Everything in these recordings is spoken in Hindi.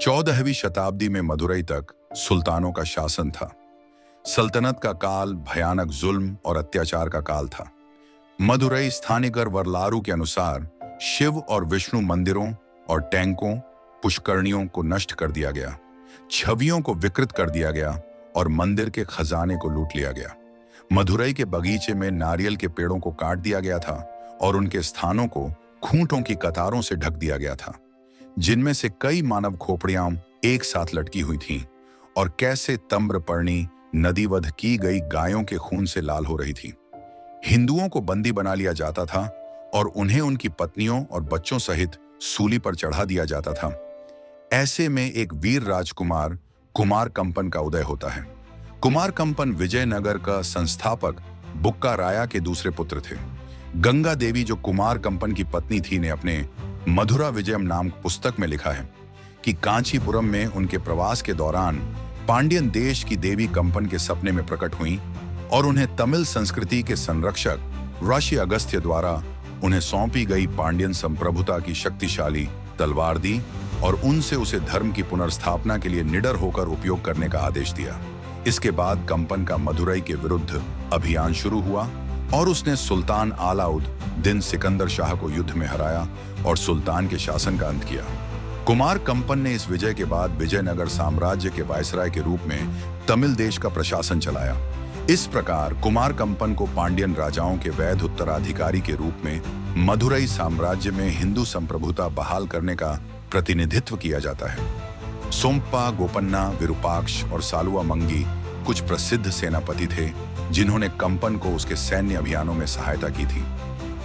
14वीं शताब्दी में मदुरई तक सुल्तानों का शासन था। सल्तनत का काल भयानक जुल्म और अत्याचार का काल था। मदुरई स्थानीकर वरलारू के अनुसार शिव और विष्णु मंदिरों और टैंकों, पुष्करणियों को नष्ट कर दिया गया, छवियों को विकृत कर दिया गया और मंदिर के खजाने को लूट लिया गया। मदुरई के बगीचे में नारियल के पेड़ों को काट दिया गया था और उनके स्थानों को खूंटों की कतारों से ढक दिया गया था, जिनमें से कई मानव खोपड़ियां एक साथ लटकी हुई थीं और कैसे तम्रपर्णी नदीवध की गई गायों के खून से लाल हो रही थी। हिंदुओं को बंदी बना लिया जाता था और उन्हें उनकी पत्नियों और बच्चों सहित सूली पर चढ़ा दिया जाता था। ऐसे में एक वीर राजकुमार कुमार कंपन का उदय होता है। कुमार कंपन विजयनगर का संस्थापक बुक्का राया के दूसरे पुत्र थे। गंगा देवी, जो कुमार कंपन की पत्नी थी, ने अपने मधुरा विजयम नाम पुस्तक में लिखा है कि कांचीपुरम में उनके प्रवास के दौरान पांड्यन देश की देवी कंपन के सपने में प्रकट हुई और उन्हें तमिल संस्कृति के संरक्षक ऋषि अगस्त्य द्वारा उन्हें सौंपी गई पांड्यन संप्रभुता की शक्तिशाली तलवार दी और उनसे उसे धर्म की पुनर्स्थापना के लिए निडर होकर उपयोग करने का आदेश दिया। इसके बाद कंपन का मदुरई के विरुद्ध अभियान शुरू हुआ और उसने सुल्तान अलाउद दिन सिकंदर शाह को युद्ध में हराया और सुल्तान के शासन का अंत किया। कुमार कंपन ने इस विजय के बाद विजयनगर साम्राज्य के वायसराय के रूप में तमिल देश का प्रशासन चलाया। इस प्रकार कुमार कंपन को पांड्यन राजाओं के वैध उत्तराधिकारी के रूप में मदुरई साम्राज्य में हिंदू संप्रभुता बहाल करने का प्रतिनिधित्व किया जाता है। सोमप्पा, गोपन्ना, विरूपाक्ष और सालुआ मंगी कुछ प्रसिद्ध सेनापति थे जिन्होंने कंपन को उसके सैन्य अभियानों में सहायता की थी।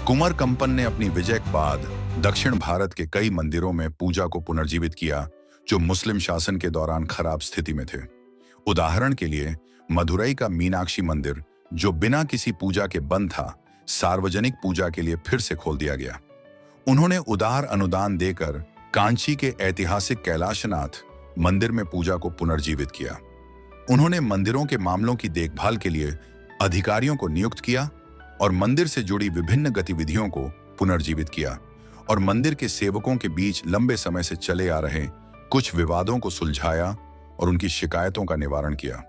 कुमार कंपन ने अपनी विजय के बाद दक्षिण भारत के कई मंदिरों में पूजा को पुनर्जीवित किया जो मुस्लिम शासन के दौरान खराब स्थिति में थे। उदाहरण के लिए मदुरई का मीनाक्षी मंदिर, जो बिना किसी पूजा के बंद था, सार्वजनिक पूजा के लिए फिर से खोल दिया गया। उन्होंने उदार अनुदान देकर कांची के ऐतिहासिक कैलाशनाथ मंदिर में पूजा को पुनर्जीवित किया। उन्होंने मंदिरों के मामलों की देखभाल के लिए अधिकारियों को नियुक्त किया और मंदिर से जुड़ी विभिन्न गतिविधियों को पुनर्जीवित किया और मंदिर के सेवकों के बीच लंबे समय से चले आ रहे कुछ विवादों को सुलझाया और उनकी शिकायतों का निवारण किया।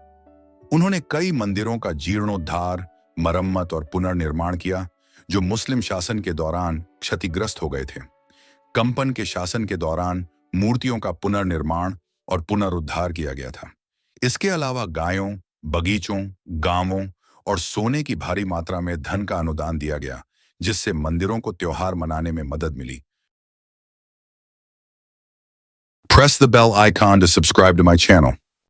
उन्होंने कई मंदिरों का जीर्णोद्धार, मरम्मत और पुनर्निर्माण किया जो मुस्लिम शासन के दौरान क्षतिग्रस्त हो गए थे। कंपन के शासन के दौरान मूर्तियों का पुनर्निर्माण और पुनरुद्धार किया गया था। इसके अलावा गायों, बगीचों, गांवों और सोने की भारी मात्रा में धन का अनुदान दिया गया, जिससे मंदिरों को त्योहार मनाने में मदद मिली। Press the bell icon to subscribe to my channel.